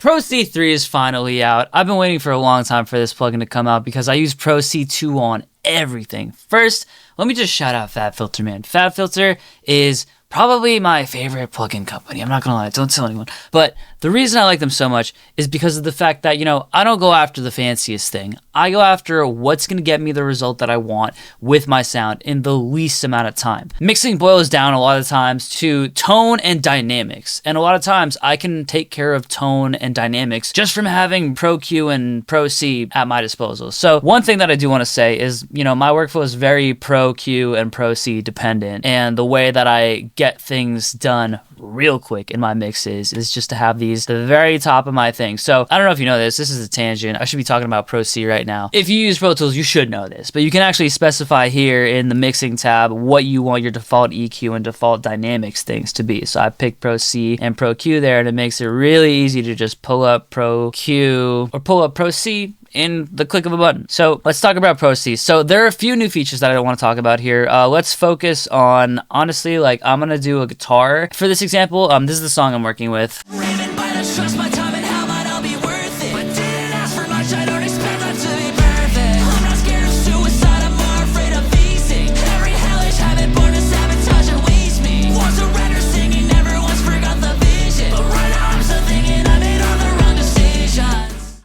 Pro C3 is finally out. I've been waiting for a long time for this plugin to come out because I use Pro C2 on everything. First, let me just shout out Fabfilter, man. Fabfilter is probably my favorite plugin company. I'm not gonna lie, don't tell anyone. But the reason I like them so much is because of the fact that, I don't go after the fanciest thing. I go after what's gonna get me the result that I want with my sound in the least amount of time. Mixing boils down a lot of times to tone and dynamics. And a lot of times I can take care of tone and dynamics just from having Pro Q and Pro C at my disposal. So one thing that I do want to say is, my workflow is very Pro Q and Pro C dependent. And the way that I get things done real quick in my mixes is just to have these the very top of my thing. So I don't know if you know this is a tangent. I should be talking about Pro C right now. If you use Pro Tools, you should know this, but you can actually specify here in the mixing tab what you want your default EQ and default dynamics things to be. So I picked Pro C and Pro Q there, and it makes it really easy to just pull up Pro Q or pull up Pro C in the click of a button. So let's talk about Pro C. So there are a few new features that I want to talk about here. Let's focus on, honestly, I'm going to do a guitar. For this example, this is the song I'm working with.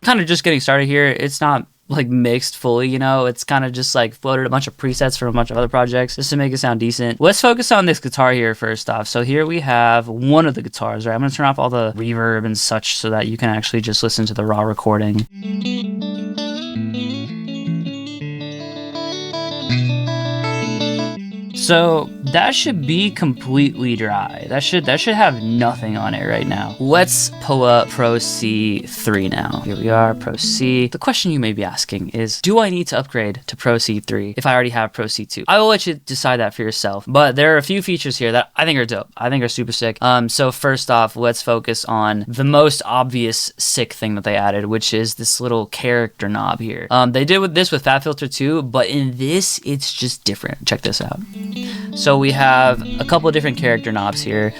Kind of just getting started here. It's not mixed fully, it's kind of just floated a bunch of presets from a bunch of other projects just to make it sound decent. Let's focus on this guitar here first off. So here we have one of the guitars, right? I'm gonna turn off all the reverb and such so that you can actually just listen to the raw recording. So that should be completely dry. That should have nothing on it right now. Let's pull up Pro C3 now. Here we are, Pro C. The question you may be asking is, do I need to upgrade to Pro C3 if I already have Pro C2? I will let you decide that for yourself, but there are a few features here that I think are dope. I think are super sick. So first off, let's focus on the most obvious sick thing that they added, which is this little character knob here. They did this with Fabfilter too, but in this, it's just different. Check this out. So we have a couple of different character knobs here.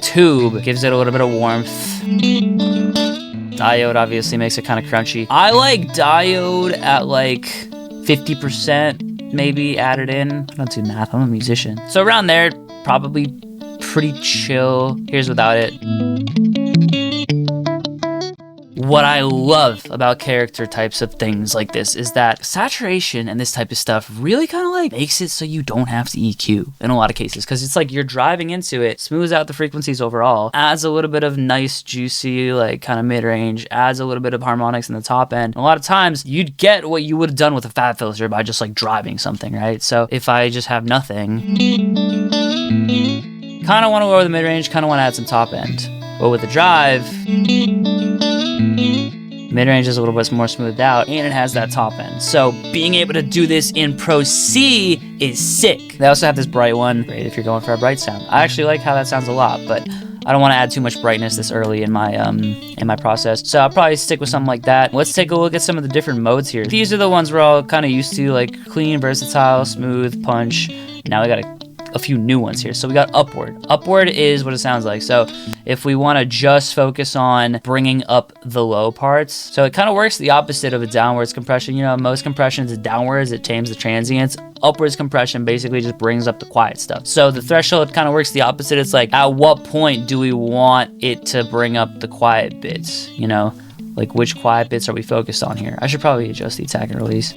Tube gives it a little bit of warmth. Diode obviously makes it kind of crunchy. I like diode at 50% maybe added in. I don't do math, I'm a musician. So around there, probably pretty chill. Here's without it. What I love about character types of things like this is that saturation and this type of stuff really kind of makes it so you don't have to EQ in a lot of cases, because it's you're driving into it, smooths out the frequencies overall, adds a little bit of nice juicy kind of mid-range, adds a little bit of harmonics in the top end. A lot of times you'd get what you would have done with a Fabfilter by just driving something, right? So if I just have nothing, kind of want to lower the mid-range, kind of want to add some top end. But with the drive, mid-range is a little bit more smoothed out, and it has that top end. So being able to do this in Pro C is sick. They also have this bright one, great if you're going for a bright sound. I actually like how that sounds a lot, but I don't want to add too much brightness this early in my process. So I'll probably stick with something like that. Let's take a look at some of the different modes here. These are the ones we're all kind of used to, clean, versatile, smooth, punch. Now we got a few new ones here. So we got upward. Upward is what it sounds like. So if we want to just focus on bringing up the low parts, so it kind of works the opposite of a downwards compression. Most compressions is downwards, it tames the transients. Upwards compression basically just brings up the quiet stuff. So the threshold kind of works the opposite. It's at what point do we want it to bring up the quiet bits? Which quiet bits are we focused on here? I should probably adjust the attack and release.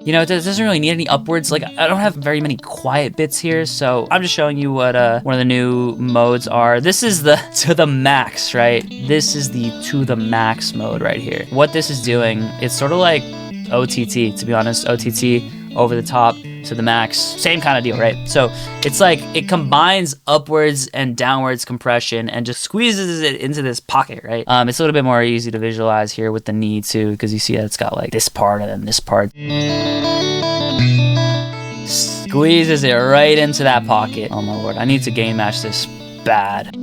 It doesn't really need any upwards. I don't have very many quiet bits here, so I'm just showing you what one of the new modes are. This is the to the max, right? This is the to the max mode right here. What this is doing, it's sort of like OTT, to be honest. OTT, over the top, to the max, same kind of deal, right? So it's it combines upwards and downwards compression and just squeezes it into this pocket, right? It's a little bit more easy to visualize here with the knee too, because you see that it's got this part and then this part. Squeezes it right into that pocket. Oh my lord, I need to gain match this bad.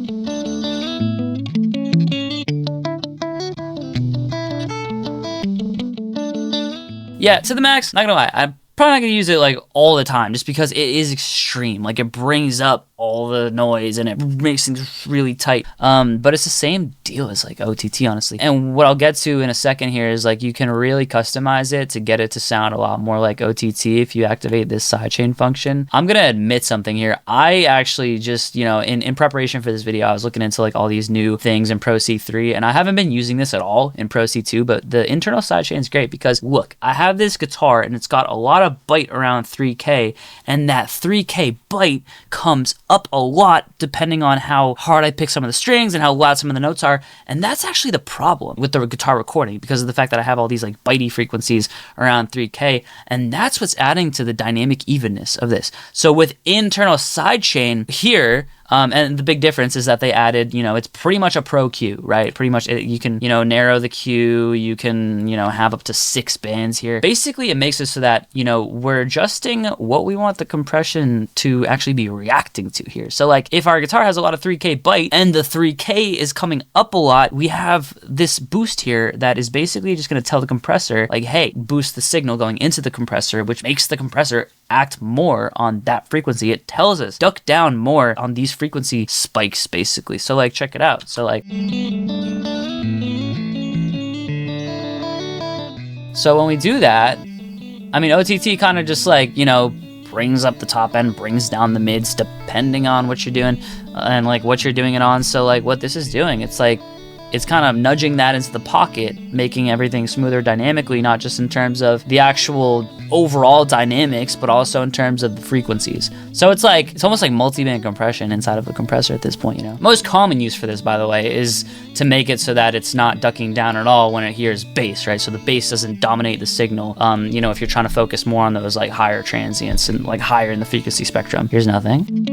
Yeah, to the max, not gonna lie, I'm probably not gonna use it all the time just because it is extreme. It brings up all the noise and it makes things really tight. But it's the same deal as like OTT, honestly. And what I'll get to in a second here is like you can really customize it to get it to sound a lot more like OTT if you activate this sidechain function. I'm gonna admit something here. I actually just, you know, in preparation for this video, I was looking into like all these new things in Pro C3, and I haven't been using this at all in Pro C2, but the internal sidechain is great because look, I have this guitar and it's got a lot of bite around 3K, and that 3K bite comes up a lot depending on how hard I pick some of the strings and how loud some of the notes are. And that's actually the problem with the guitar recording because of the fact that I have all these like bitey frequencies around 3K, and that's what's adding to the dynamic evenness of this. So with internal sidechain here, and the big difference is that they added, you know, it's pretty much a pro Q, right? Pretty much you can, you know, narrow the Q, you can, you know, have up to 6 bands here. Basically, it makes it so that, you know, we're adjusting what we want the compression to actually be reacting to here. So like if our guitar has a lot of 3K bite and the 3K is coming up a lot, we have this boost here that is basically just going to tell the compressor like, hey, boost the signal going into the compressor, which makes the compressor act more on that frequency. It tells us duck down more on these frequency spikes basically. So like check it out. So like so when we do that, I mean OTT kind of just like, you know, brings up the top end, brings down the mids depending on what you're doing and like what you're doing it on. So like what this is doing, it's like it's kind of nudging that into the pocket, making everything smoother dynamically, not just in terms of the actual overall dynamics, but also in terms of the frequencies. So it's like, it's almost like multi-band compression inside of a compressor at this point, you know. Most common use for this, by the way, is to make it so that it's not ducking down at all when it hears bass, right? So the bass doesn't dominate the signal. You know, if you're trying to focus more on those like higher transients and like higher in the frequency spectrum. Here's nothing.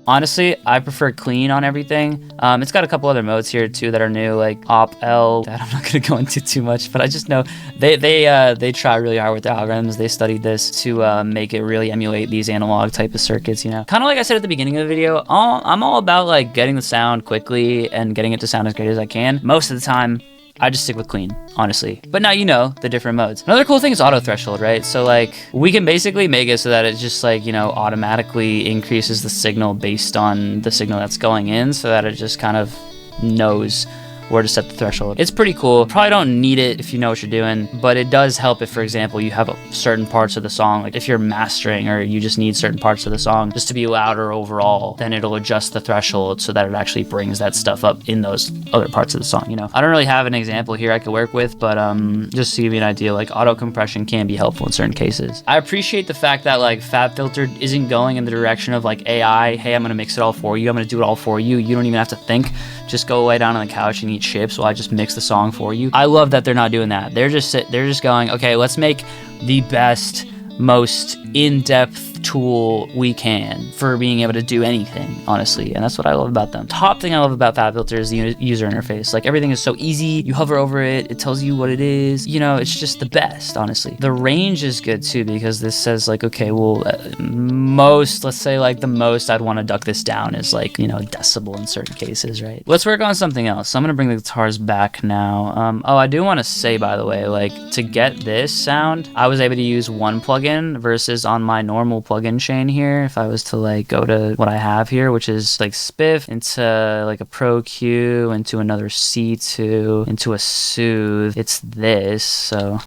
Honestly, I prefer clean on everything. It's got a couple other modes here too that are new, like Op L. That I'm not gonna go into too much, but I just know they try really hard with the algorithms. They studied this to make it really emulate these analog type of circuits, you know. Kind of like I said at the beginning of the video, I'm all about like getting the sound quickly and getting it to sound as great as I can. Most of the time, I just stick with clean, honestly. But now you know the different modes. Another cool thing is auto threshold, right? So like we can basically make it so that it just like, you know, automatically increases the signal based on the signal that's going in so that it just kind of knows where to set the threshold. It's pretty cool. Probably don't need it if you know what you're doing, but it does help if, for example, you have certain parts of the song, like if you're mastering or you just need certain parts of the song just to be louder overall, then it'll adjust the threshold so that it actually brings that stuff up in those other parts of the song, you know? I don't really have an example here I could work with, but just to give you an idea, like auto compression can be helpful in certain cases. I appreciate the fact that like Fabfilter isn't going in the direction of like AI, hey, I'm gonna mix it all for you, I'm gonna do it all for you, you don't even have to think, just go lay down on the couch and eat chips while I just mix the song for you. I love that they're not doing that. They're just going, okay, let's make the best, most in-depth tool we can for being able to do anything, honestly, and that's what I love about them. Top thing I love about Fabfilter is the user interface. Like everything is so easy. You hover over it, it tells you what it is. You know, it's just the best, honestly. The range is good too because this says like, okay, well, let's say like the most I'd want to duck this down is like, you know, a decibel in certain cases, right? Let's work on something else. So I'm gonna bring the guitars back now. Oh, I do want to say, by the way, like to get this sound, I was able to use one plugin versus on my normal plugin chain here. If I was to like go to what I have here, which is like Spiff into like a Pro Q into another C2 into a Soothe, it's this. So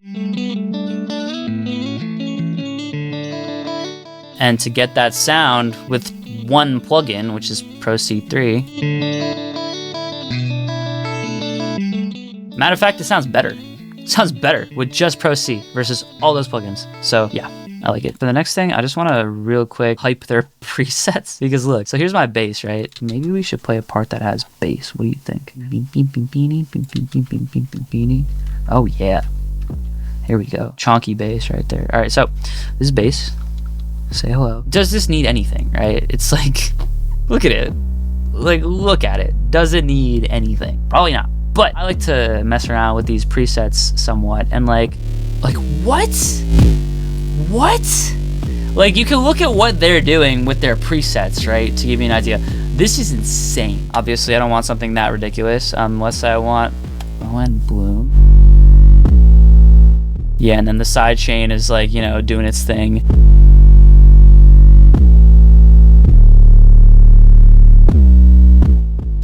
and to get that sound with one plugin, which is Pro C3, matter of fact, it sounds better. It sounds better with just Pro C versus all those plugins. So yeah, I like it. For the next thing, I just want to real quick hype their presets because look, so here's my bass, right? Maybe we should play a part that has bass. What do you think? Oh yeah. Here we go. Chonky bass right there. All right, so this is bass. Say hello. Does this need anything, right? It's like, look at it. Like, look at it. Does it need anything? Probably not. But I like to mess around with these presets somewhat and like what? What? Like you can look at what they're doing with their presets, right? To give you an idea. This is insane. Obviously, I don't want something that ridiculous. Let's say I want Bloom. Yeah, and then the side chain is like, you know, doing its thing.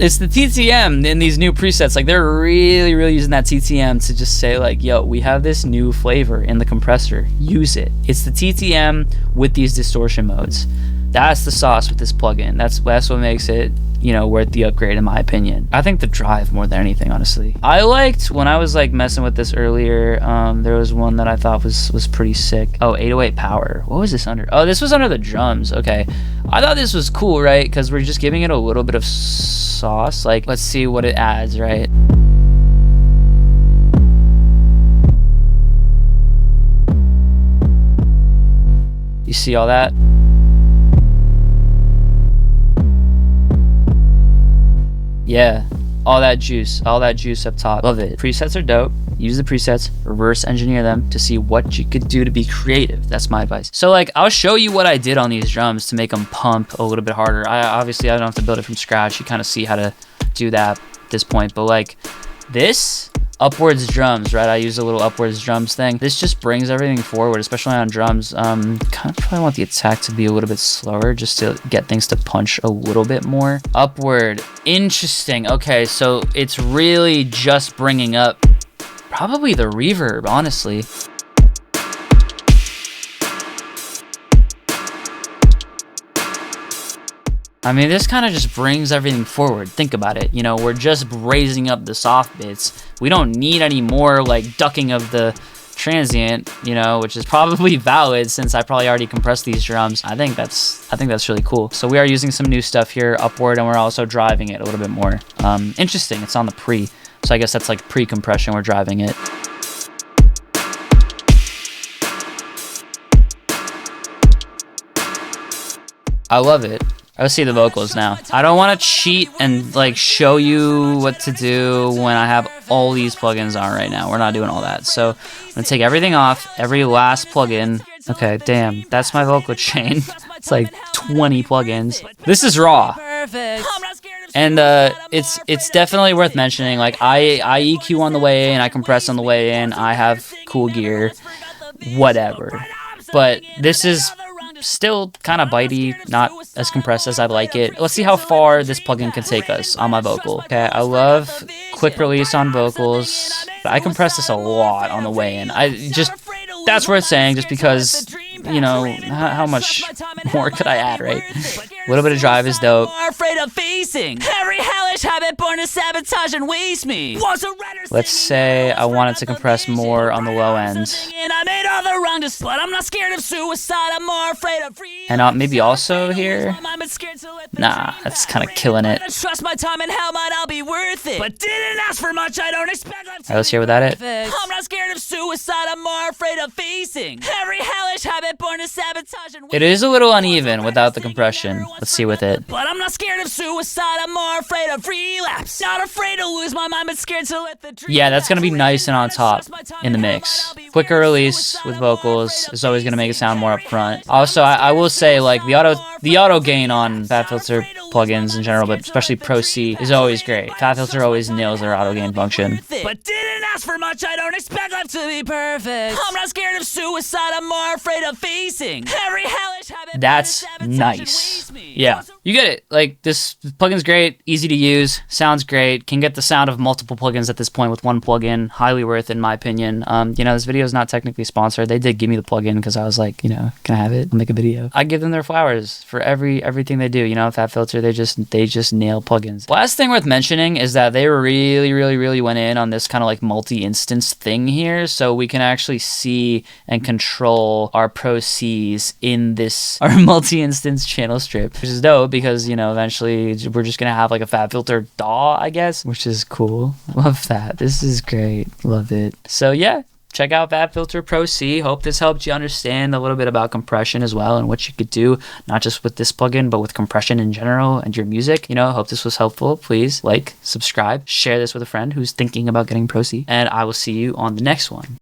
It's the TTM in these new presets. Like, they're really, really using that TTM to just say like, yo, we have this new flavor in the compressor. Use it. It's the TTM with these distortion modes. That's the sauce with this plugin. That's what makes it, you know, worth the upgrade in my opinion. I think the drive more than anything, honestly. I liked when I was like messing with this earlier. There was one that I thought was pretty sick. Oh, 808 power. What was this under? Oh, this was under the drums. Okay, I thought this was cool, right? Because we're just giving it a little bit of sauce. Like, let's see what it adds, right? You see all that? Yeah, all that juice up top. Love it. Presets are dope. Use the presets, reverse engineer them to see what you could do to be creative. That's my advice. So like, I'll show you what I did on these drums to make them pump a little bit harder. Obviously I don't have to build it from scratch. You kind of see how to do that at this point, but like this upwards drums, right? I use a little upwards drums thing. This just brings everything forward, especially on drums. Kind of probably want the attack to be a little bit slower just to get things to punch a little bit more. Upward, interesting. Okay, so it's really just bringing up probably the reverb, honestly. I mean, this kind of just brings everything forward. Think about it. You know, we're just raising up the soft bits. We don't need any more like ducking of the transient, you know, which is probably valid since I probably already compressed these drums. I think that's really cool. So we are using some new stuff here, upward, and we're also driving it a little bit more. Interesting. It's on the pre. So I guess that's like pre-compression. We're driving it. I love it. Let's see the vocals now. I don't want to cheat and like show you what to do when I have all these plugins on right now. We're not doing all that. So I'm gonna take everything off, every last plugin. Okay, damn, that's my vocal chain. It's like 20 plugins. This is raw. And it's definitely worth mentioning. Like I EQ on the way in, I compress on the way in, I have cool gear, whatever. But this is still kind of bitey, not as compressed as I'd like it. Let's see how far this plugin can take us on my vocal. Okay, I love quick release on vocals. I compress this a lot on the way in. That's worth saying just because, you know, how much more could I add, right? A little bit of drive is dope. Afraid of facing every hellish habit born to sabotage and waste me. Let's say I wanted to compress more on the low end. I made all the wrong decisions, but I'm not scared of suicide. I'm more afraid of free. And maybe also here. Nah, that's kind of killing it. Trust my time and how might I'll be worth it. But didn't ask for much. I don't expect. Alright, let's hear what that is. I'm not scared of suicide. I'm more afraid of facing every hellish habit born to sabotage and waste. It is a little uneven without the compression. Let's see with it. But I'm not scared of suicide. I'm more afraid of relapse. Not afraid to lose my mind, but scared to let the dream. Yeah, that's gonna be nice and on top in the mix. Quicker release with vocals is always gonna make it sound more upfront. Also, I will say like the auto gain on Fabfilter plugins in general, but especially Pro C, is always great. Fabfilter always nails their auto gain function. But didn't ask for much. I don't expect life to be perfect. I'm not scared of suicide. I'm more afraid of facing every hellish habit. That's nice. Yeah, you get it. Like this plugin's great, easy to use, sounds great, can get the sound of multiple plugins at this point with one plugin. Highly worth it in my opinion. You know, this video is not technically sponsored. They did give me the plugin because I was like, you know, can I have it? I'll make a video. I give them their flowers for everything they do. You know, Fabfilter, they just nail plugins. Last thing worth mentioning is that they really went in on this kind of like multi-instance thing here, so we can actually see and control our Pro Cs in this our multi-instance channel strip, which is dope because, you know, eventually we're just gonna have like a Fabfilter DAW, I guess, which is cool. Love that. This is great. Love it. So yeah, check out Fabfilter Pro C. Hope this helped you understand a little bit about compression as well and what you could do, not just with this plugin, but with compression in general and your music. You know, hope this was helpful. Please like, subscribe, share this with a friend who's thinking about getting Pro C, and I will see you on the next one.